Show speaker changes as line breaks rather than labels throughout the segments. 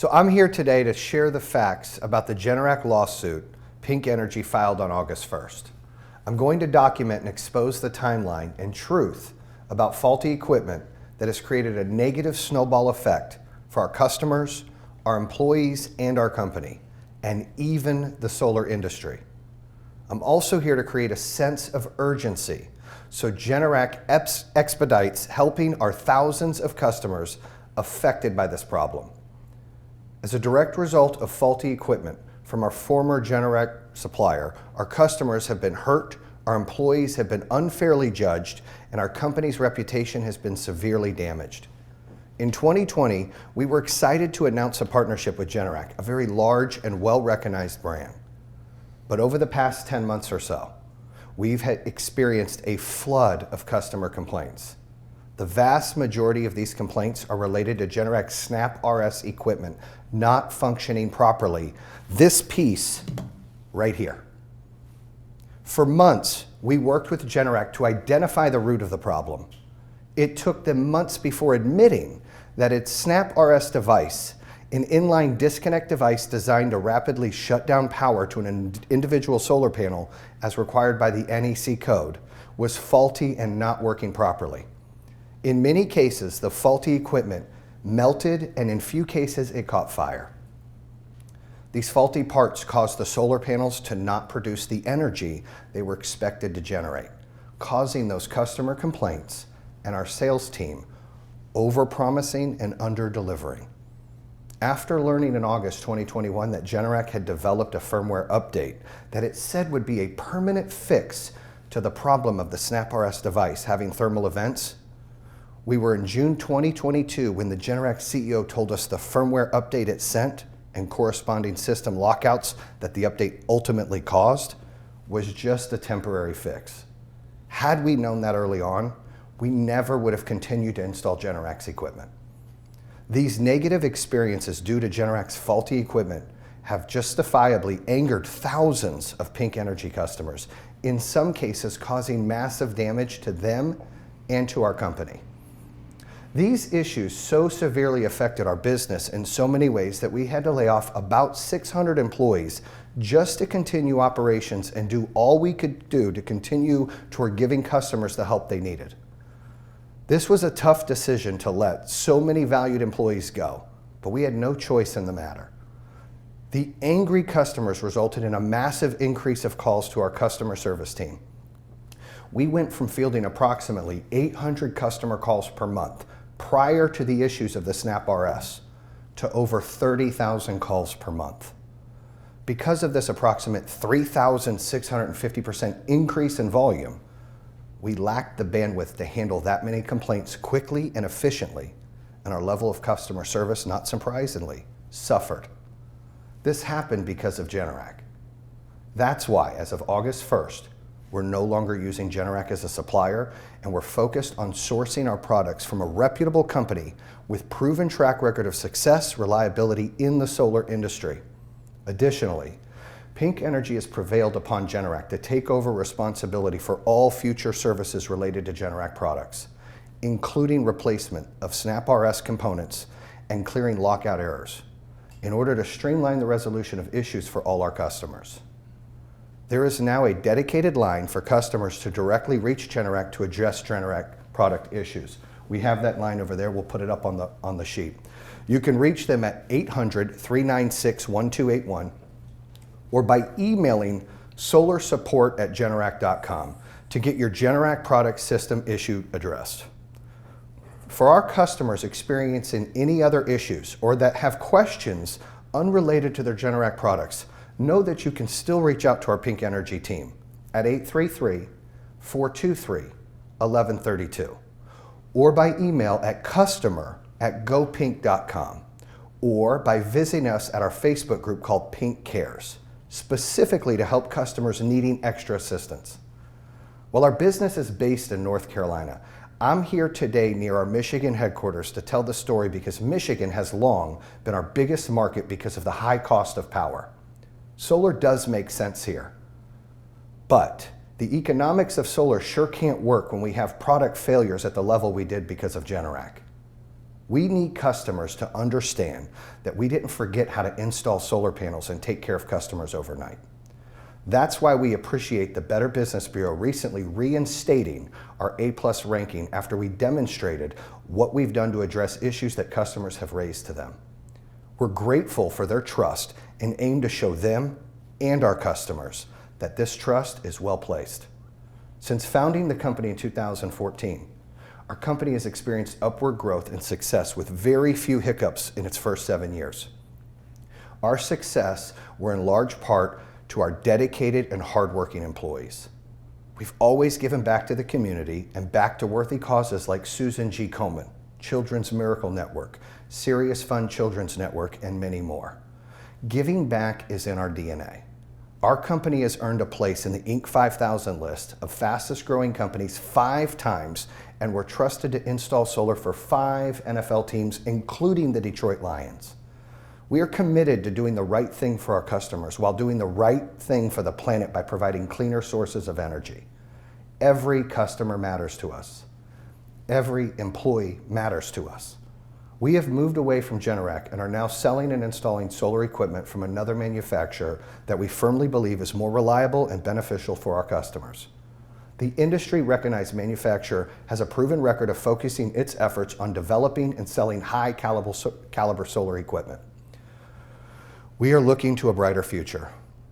So I'm here today to share the facts about the Generac lawsuit Pink Energy filed on August 1st. I'm going to document and expose the timeline and truth about faulty equipment that has created a negative snowball effect for our customers, our employees, and our company, and even the solar industry. I'm also here to create a sense of urgency so Generac expedites helping our thousands of customers affected by this problem. As a direct result of faulty equipment from our former Generac supplier, our customers have been hurt, our employees have been unfairly judged, and our company's reputation has been severely damaged. In 2020, we were excited to announce a partnership with Generac, a very large and well-recognized brand. But over the past 10 months or so, we've experienced a flood of customer complaints. The vast majority of these complaints are related to Generac's SnapRS equipment not functioning properly. This piece right here. For months, we worked with Generac to identify the root of the problem. It took them months before admitting that its SnapRS device, an inline disconnect device designed to rapidly shut down power to an individual solar panel as required by the NEC code, was faulty and not working properly. In many cases, the faulty equipment melted, and in few cases, it caught fire. These faulty parts caused the solar panels to not produce the energy they were expected to generate, causing those customer complaints and our sales team over-promising and under-delivering. After learning in August 2021 that Generac had developed a firmware update that it said would be a permanent fix to the problem of the SnapRS device having thermal events, we were in June 2022 when the Generac CEO told us the firmware update it sent and corresponding system lockouts that the update ultimately caused was just a temporary fix. Had we known that early on, we never would have continued to install Generac's equipment. These negative experiences due to Generac's faulty equipment have justifiably angered thousands of Pink Energy customers, in some cases causing massive damage to them and to our company. These issues so severely affected our business in so many ways that we had to lay off about 600 employees just to continue operations and do all we could do to continue toward giving customers the help they needed. This was a tough decision to let so many valued employees go, but we had no choice in the matter. The angry customers resulted in a massive increase of calls to our customer service team. We went from fielding approximately 800 customer calls per month prior to the issues of the SnapRS to over 30,000 calls per month. Because of this approximate 3,650% increase in volume, we lacked the bandwidth to handle that many complaints quickly and efficiently, and our level of customer service, not surprisingly, suffered. This happened because of Generac. That's why, as of August 1st, we're no longer using Generac as a supplier, and we're focused on sourcing our products from a reputable company with proven track record of success, reliability in the solar industry. Additionally, Pink Energy has prevailed upon Generac to take over responsibility for all future services related to Generac products, including replacement of SnapRS components and clearing lockout errors, in order to streamline the resolution of issues for all our customers. There is now a dedicated line for customers to directly reach Generac to address Generac product issues. We have that line over there. We'll put it up on the sheet. You can reach them at 800-396-1281 or by emailing solarsupport@generac.com to get your Generac product system issue addressed. For our customers experiencing any other issues or that have questions unrelated to their Generac products, know that you can still reach out to our Pink Energy team at 833-423-1132 or by email at customer@gopink.com or by visiting us at our Facebook group called Pink Cares, specifically to help customers needing extra assistance. While our business is based in North Carolina, I'm here today near our Michigan headquarters to tell the story because Michigan has long been our biggest market because of the high cost of power. Solar does make sense here, but the economics of solar sure can't work when we have product failures at the level we did because of Generac. We need customers to understand that we didn't forget how to install solar panels and take care of customers overnight. That's why we appreciate the Better Business Bureau recently reinstating our A+ ranking after we demonstrated what we've done to address issues that customers have raised to them. We're grateful for their trust and aim to show them and our customers that this trust is well placed. Since founding the company in 2014, our company has experienced upward growth and success with very few hiccups in its first 7 years. Our success were in large part to our dedicated and hardworking employees. We've always given back to the community and back to worthy causes like Susan G. Komen, Children's Miracle Network, Serious Fund Children's Network, and many more. Giving back is in our DNA. Our company has earned a place in the Inc. 5000 list of fastest growing companies 5 times, and we're trusted to install solar for 5 NFL teams, including the Detroit Lions. We are committed to doing the right thing for our customers while doing the right thing for the planet by providing cleaner sources of energy. Every customer matters to us. Every employee matters to us. We have moved away from Generac and are now selling and installing solar equipment from another manufacturer that we firmly believe is more reliable and beneficial for our customers. The industry-recognized manufacturer has a proven record of focusing its efforts on developing and selling high-caliber solar equipment. We are looking to a brighter future.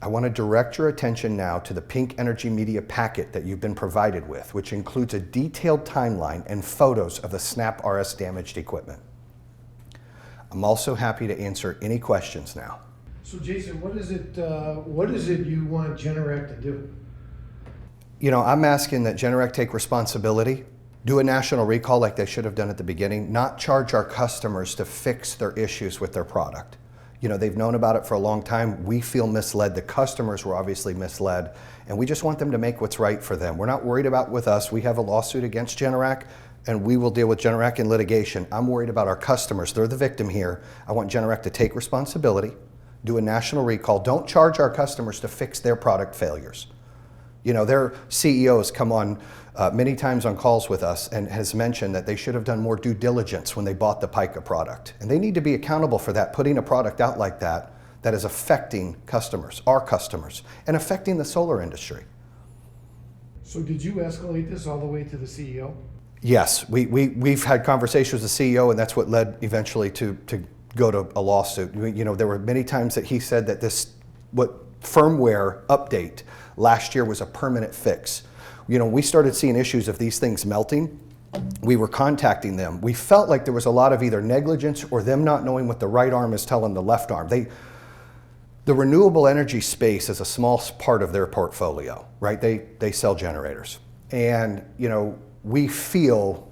I want to direct your attention now to the Pink Energy Media packet that you've been provided with, which includes a detailed timeline and photos of the SnapRS damaged equipment. I'm also happy to answer any questions now.
So Jayson, what is it you want Generac to do?
You know, I'm asking that Generac take responsibility, do a national recall like they should have done at the beginning, not charge our customers to fix their issues with their product. You know, they've known about it for a long time. We feel misled. The customers were obviously misled, and we just want them to make what's right for them. We're not worried about with us. We have a lawsuit against Generac, and we will deal with Generac in litigation. I'm worried about our customers. They're the victim here. I want Generac to take responsibility, do a national recall. Don't charge our customers to fix their product failures. You know, their CEO has come on many times on calls with us and has mentioned that they should have done more due diligence when they bought the Pica product. And they need to be accountable for that, putting a product out like that that is affecting customers, our customers, and affecting the solar industry.
So did you escalate this all the way to the CEO?
Yes, we've had conversations with the CEO, and that's what led eventually to go to a lawsuit. You know, there were many times that he said that this firmware update last year was a permanent fix. You know, we started seeing issues of these things melting. We were contacting them. We felt like there was a lot of either negligence or them not knowing what the right arm is telling the left arm. The renewable energy space is a small part of their portfolio, right? They sell generators. And, you know, we feel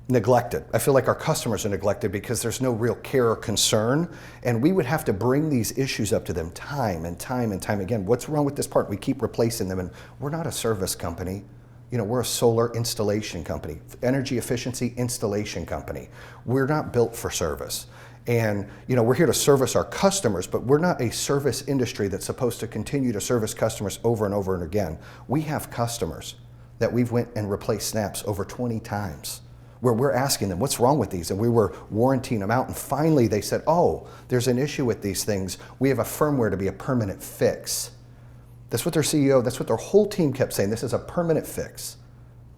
neglected. I feel like our customers are neglected because there's no real care or concern, and we would have to bring these issues up to them time and time and time again. What's wrong with this part? We keep replacing them, and we're not a service company. You know, we're a solar installation company, energy efficiency installation company. We're not built for service. And, you know, we're here to service our customers, but we're not a service industry that's supposed to continue to service customers over and over and again. We have customers that we've went and replaced snaps over 20 times. Where we're asking them, what's wrong with these? And we were warranting them out. And finally they said, oh, there's an issue with these things. We have a firmware to be a permanent fix. That's what their CEO, that's what their whole team kept saying. This is a permanent fix.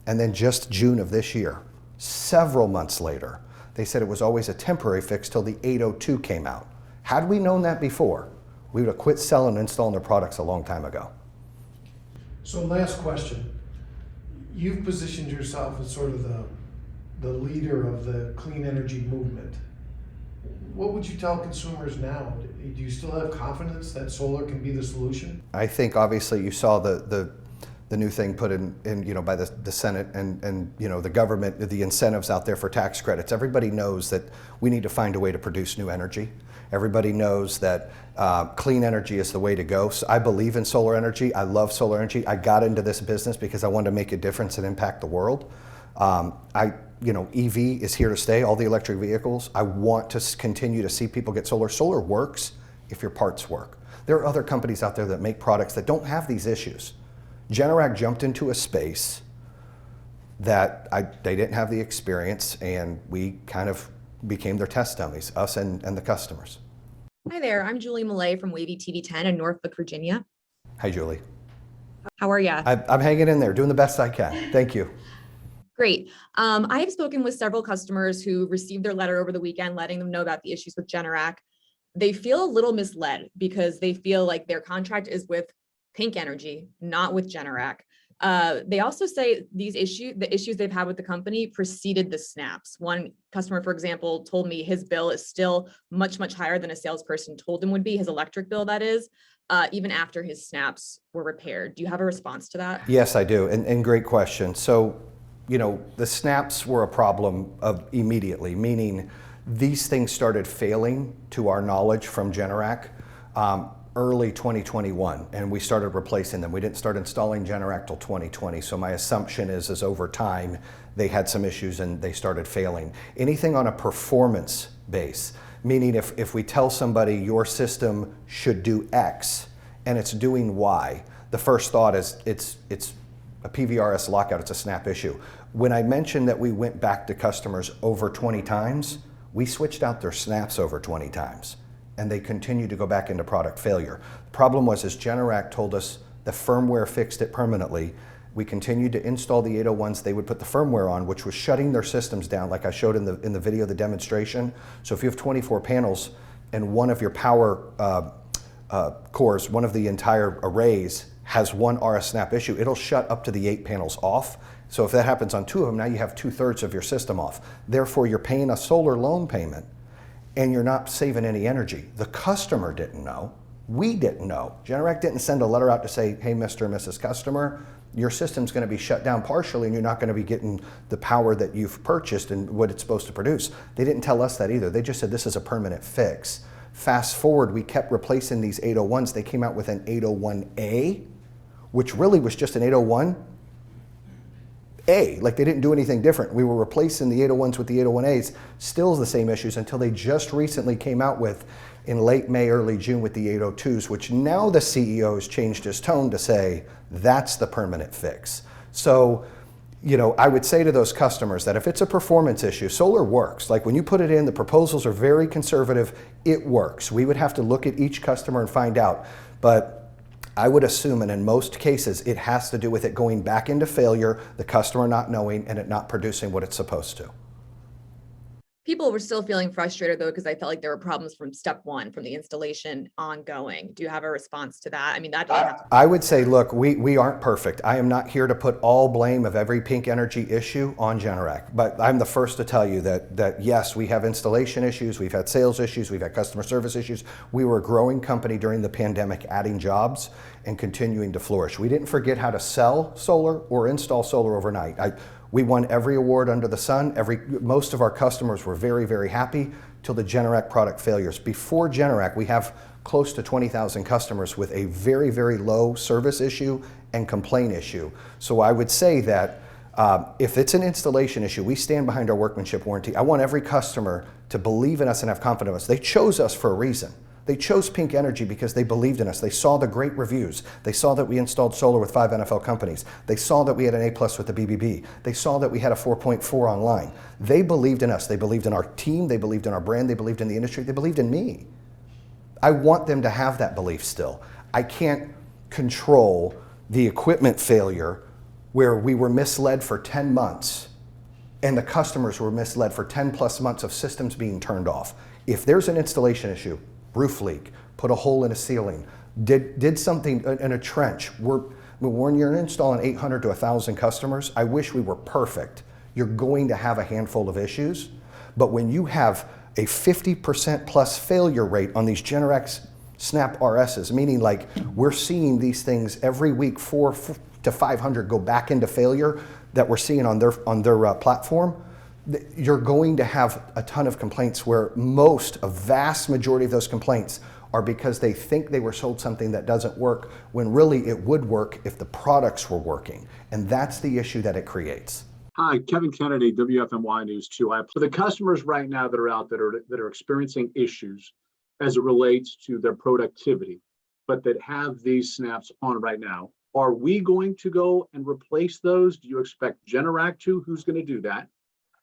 And then just June of this year, several months later, they said it was always a temporary fix till the 802 came out. Had we known that before, we would have quit selling and installing their products a long time ago.
So last question. You've positioned yourself as sort of the leader of the clean energy movement. What would you tell consumers now? Do you still have confidence that solar can be the solution?
I think obviously you saw the new thing put in you know, by the Senate and you know, the government, the incentives out there for tax credits. Everybody knows that we need to find a way to produce new energy. Everybody knows that clean energy is the way to go. So I believe in solar energy. I love solar energy. I got into this business because I wanted to make a difference and impact the world. You know, EV is here to stay, all the electric vehicles. I want to continue to see people get solar. Solar works if your parts work. There are other companies out there that make products that don't have these issues. Generac jumped into a space that they didn't have the experience, and we kind of became their test dummies, us and the customers.
Hi there, I'm Julie Millay from Wavy TV10 in Norfolk, Virginia.
Hi, Julie.
How are you?
I'm hanging in there, doing the best I can. Thank you.
Great. I have spoken with several customers who received their letter over the weekend, letting them know about the issues with Generac. They feel a little misled because they feel like their contract is with Pink Energy, not with Generac. They also say the issues they've had with the company preceded the snaps. One customer, for example, told me his bill is still much, much higher than a salesperson told him would be, his electric bill, that is, even after his snaps were repaired. Do you have a response to that?
Yes, I do, and great question. So, you know, the snaps were a problem of immediately, meaning these things started failing to our knowledge from Generac early 2021, and we started replacing them. We didn't start installing Generac till 2020, so my assumption is over time they had some issues and they started failing. Anything on a performance base, meaning if we tell somebody your system should do X and it's doing Y, the first thought is it's a PVRS lockout, it's a snap issue. When I mentioned that we went back to customers over 20 times, we switched out their snaps over 20 times and they continued to go back into product failure. The problem was Generac told us the firmware fixed it permanently. We continued to install the 801s. They would put the firmware on, which was shutting their systems down, like I showed in the video, the demonstration. So if you have 24 panels and one of your power cores, one of the entire arrays has one RS snap issue, it'll shut up to the 8 panels off. So if that happens on 2 of them, now you have 2/3 of your system off. Therefore, you're paying a solar loan payment and you're not saving any energy. The customer didn't know. We didn't know. Generac didn't send a letter out to say, hey, Mr. and Mrs. Customer, your system's gonna be shut down partially and you're not gonna be getting the power that you've purchased and what it's supposed to produce. They didn't tell us that either. They just said this is a permanent fix. Fast forward, we kept replacing these 801s. They came out with an 801A, which really was just an 801A. Like they didn't do anything different. We were replacing the 801s with the 801As, still the same issues until they just recently came out with, in late May, early June, with the 802s, which now the CEO has changed his tone to say, that's the permanent fix. So, you know, I would say to those customers that if it's a performance issue, solar works. Like when you put it in, the proposals are very conservative, it works. We would have to look at each customer and find out. But I would assume, and in most cases, it has to do with it going back into failure, the customer not knowing, and it not producing what it's supposed to.
People were still feeling frustrated though, because I felt like there were problems from step one, from the installation ongoing. Do you have a response to that? I mean, that doesn't have to.
I would say, look, we aren't perfect. I am not here to put all blame of every Pink Energy issue on Generac, but I'm the first to tell you that yes, we have installation issues, we've had sales issues, we've had customer service issues. We were a growing company during the pandemic, adding jobs and continuing to flourish. We didn't forget how to sell solar or install solar overnight. We won every award under the sun. Most of our customers were very, very happy till the Generac product failures. Before Generac, we have close to 20,000 customers with a very, very low service issue and complaint issue. So I would say that if it's an installation issue, we stand behind our workmanship warranty. I want every customer to believe in us and have confidence in us. They chose us for a reason. They chose Pink Energy because they believed in us. They saw the great reviews. They saw that we installed solar with 5 NFL companies. They saw that we had an A+ with the BBB. They saw that we had a 4.4 online. They believed in us. They believed in our team. They believed in our brand. They believed in the industry. They believed in me. I want them to have that belief still. I can't control the equipment failure where we were misled for 10 months and the customers were misled for 10+ months of systems being turned off. If there's an installation issue, roof leak, put a hole in a ceiling, did something in a trench. When you're installing 800 to 1,000 customers, I wish we were perfect. You're going to have a handful of issues, but when you have a 50%+ failure rate on these Generac SnapRSs, meaning like we're seeing these things every week, 400 to 500 go back into failure that we're seeing on their platform, you're going to have a ton of complaints where a vast majority of those complaints are because they think they were sold something that doesn't work when really it would work if the products were working. And that's the issue that it creates.
Hi, Kevin Kennedy, WFMY News 2. For the customers right now that are out that are experiencing issues as it relates to their productivity, but that have these snaps on right now, are we going to go and replace those? Do you expect Generac to? Who's going to do that?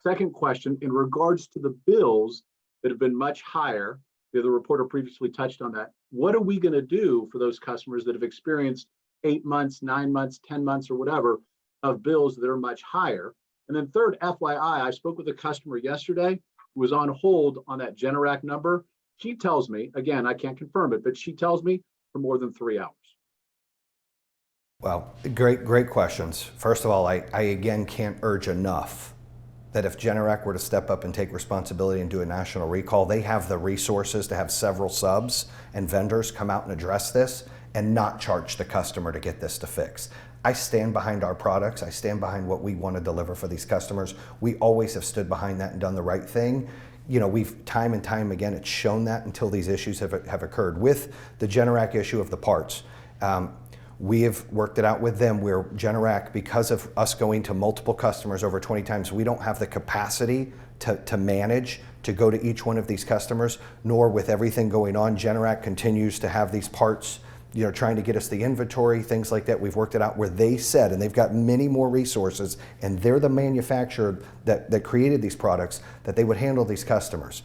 Second question, in regards to the bills that have been much higher, the other reporter previously touched on that. What are we going to do for those customers that have experienced 8 months, 9 months, 10 months, or whatever of bills that are much higher? And then third, FYI, I spoke with a customer yesterday who was on hold on that Generac number. She tells me, again, I can't confirm it, but she tells me for more than 3 hours.
Well, great questions. First of all, I again can't urge enough that if Generac were to step up and take responsibility and do a national recall, they have the resources to have several subs and vendors come out and address this and not charge the customer to get this to fix. I stand behind our products. I stand behind what we want to deliver for these customers. We always have stood behind that and done the right thing. You know, we've time and time again, it's shown that until these issues have occurred. With the Generac issue of the parts, we have worked it out with them where Generac, because of us going to multiple customers over 20 times, we don't have the capacity to manage to go to each one of these customers, nor with everything going on, Generac continues to have these parts, you know, trying to get us the inventory, things like that. We've worked it out where they said, and they've got many more resources, and they're the manufacturer that created these products, that they would handle these customers.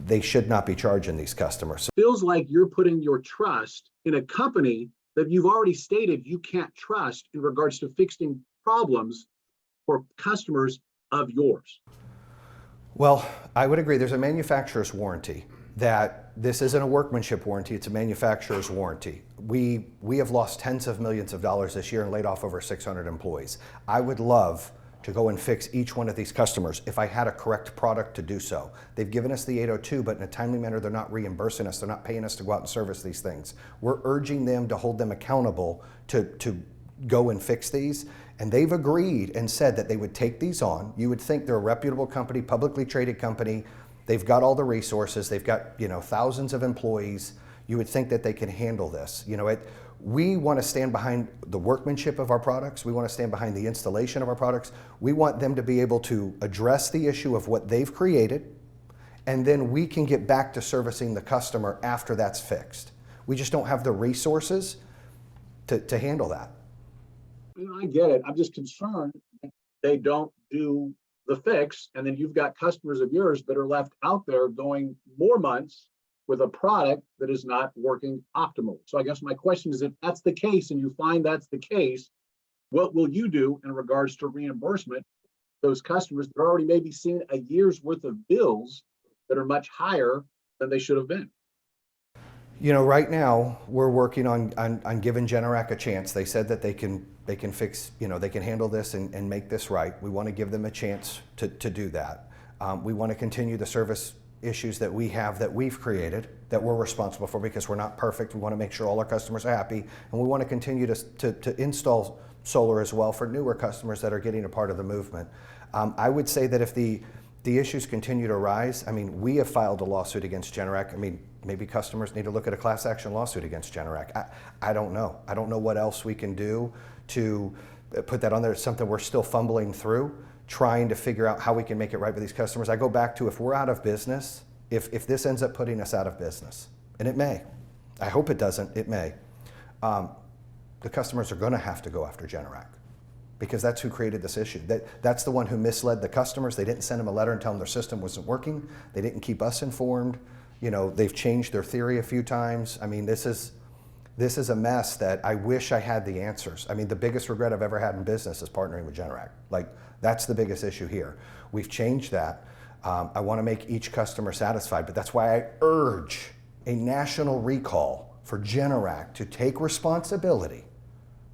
They should not be charging these customers.
Feels like you're putting your trust in a company that you've already stated you can't trust in regards to fixing problems for customers of yours.
Well, I would agree. There's a manufacturer's warranty. That this isn't a workmanship warranty, it's a manufacturer's warranty. We have lost tens of millions of dollars this year and laid off over 600 employees. I would love to go and fix each one of these customers if I had a correct product to do so. They've given us the 802, but in a timely manner, they're not reimbursing us. They're not paying us to go out and service these things. We're urging them to hold them accountable to go and fix these. And they've agreed and said that they would take these on. You would think they're a reputable company, publicly traded company. They've got all the resources. They've got, you know, thousands of employees. You would think that they can handle this. You know, we want to stand behind the workmanship of our products. We want to stand behind the installation of our products. We want them to be able to address the issue of what they've created, and then we can get back to servicing the customer after that's fixed. We just don't have the resources to handle that.
You know, I get it. I'm just concerned they don't do the fix, and then you've got customers of yours that are left out there going more months with a product that is not working optimally. So I guess my question is, if that's the case and you find that's the case, what will you do in regards to reimbursement? Those customers that are already maybe seeing a year's worth of bills that are much higher than they should have been.
You know, right now we're working on giving Generac a chance. They said that they can fix, you know, they can handle this and make this right. We want to give them a chance to do that. We want to continue the service issues that we have, that we've created, that we're responsible for, because we're not perfect. We want to make sure all our customers are happy, and we want to continue to install solar as well for newer customers that are getting a part of the movement. I would say that if the issues continue to rise, I mean, we have filed a lawsuit against Generac. I mean, maybe customers need to look at a class action lawsuit against Generac. I don't know. I don't know what else we can do to put that on there. It's something we're still fumbling through, trying to figure out how we can make it right with these customers. I go back to, if we're out of business, if this ends up putting us out of business, and it may, I hope it doesn't, it may, the customers are going to have to go after Generac, because that's who created this issue. That's the one who misled the customers. They didn't send them a letter and tell them their system wasn't working. They didn't keep us informed. You know, they've changed their theory a few times. I mean, this is a mess that I wish I had the answers. I mean, the biggest regret I've ever had in business is partnering with Generac. Like, that's the biggest issue here. We've changed that. I want to make each customer satisfied, but that's why I urge a national recall for Generac to take responsibility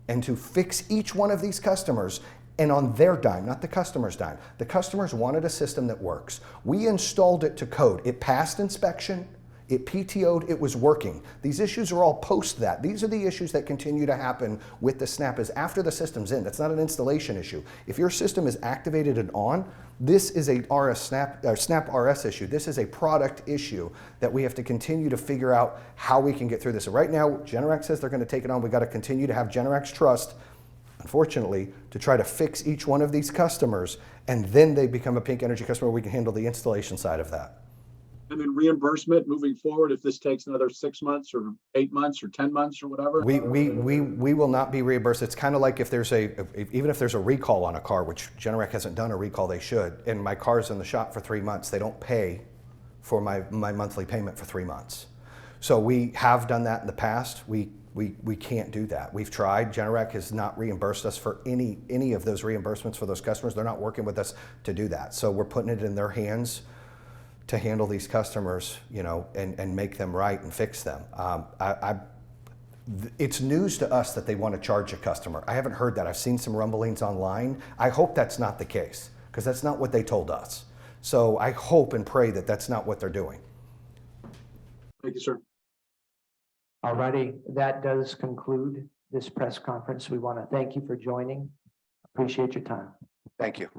and to fix each one of these customers, and on their dime, not the customer's dime. The customers wanted a system that works. We installed it to code. It passed inspection. It PTO'd, it was working. These issues are all post that. These are the issues that continue to happen with the Snap, is after the system's in. That's not an installation issue. If your system is activated and on, this is a SnapRS issue. This is a product issue that we have to continue to figure out how we can get through this. So right now, Generac says they're going to take it on. We've got to continue to have Generac's trust, unfortunately, to try to fix each one of these customers, and then they become a Pink Energy customer. We can handle the installation side of that.
And then reimbursement moving forward, if this takes another 6 months or 8 months or 10 months or whatever?
We will not be reimbursed. It's kind of like if there's even if there's a recall on a car, which Generac hasn't done a recall, they should, and my car's in the shop for 3 months, they don't pay for my monthly payment for 3 months. So we have done that in the past. We can't do that. We've tried. Generac has not reimbursed us for any of those reimbursements for those customers. They're not working with us to do that. So we're putting it in their hands to handle these customers, you know, and make them right and fix them. It's news to us that they want to charge a customer. I haven't heard that. I've seen some rumblings online. I hope that's not the case, because that's not what they told us. So I hope and pray that that's not what they're doing.
Thank you, sir.
Alrighty, that does conclude this press conference. We want to thank you for joining. Appreciate your time.
Thank you.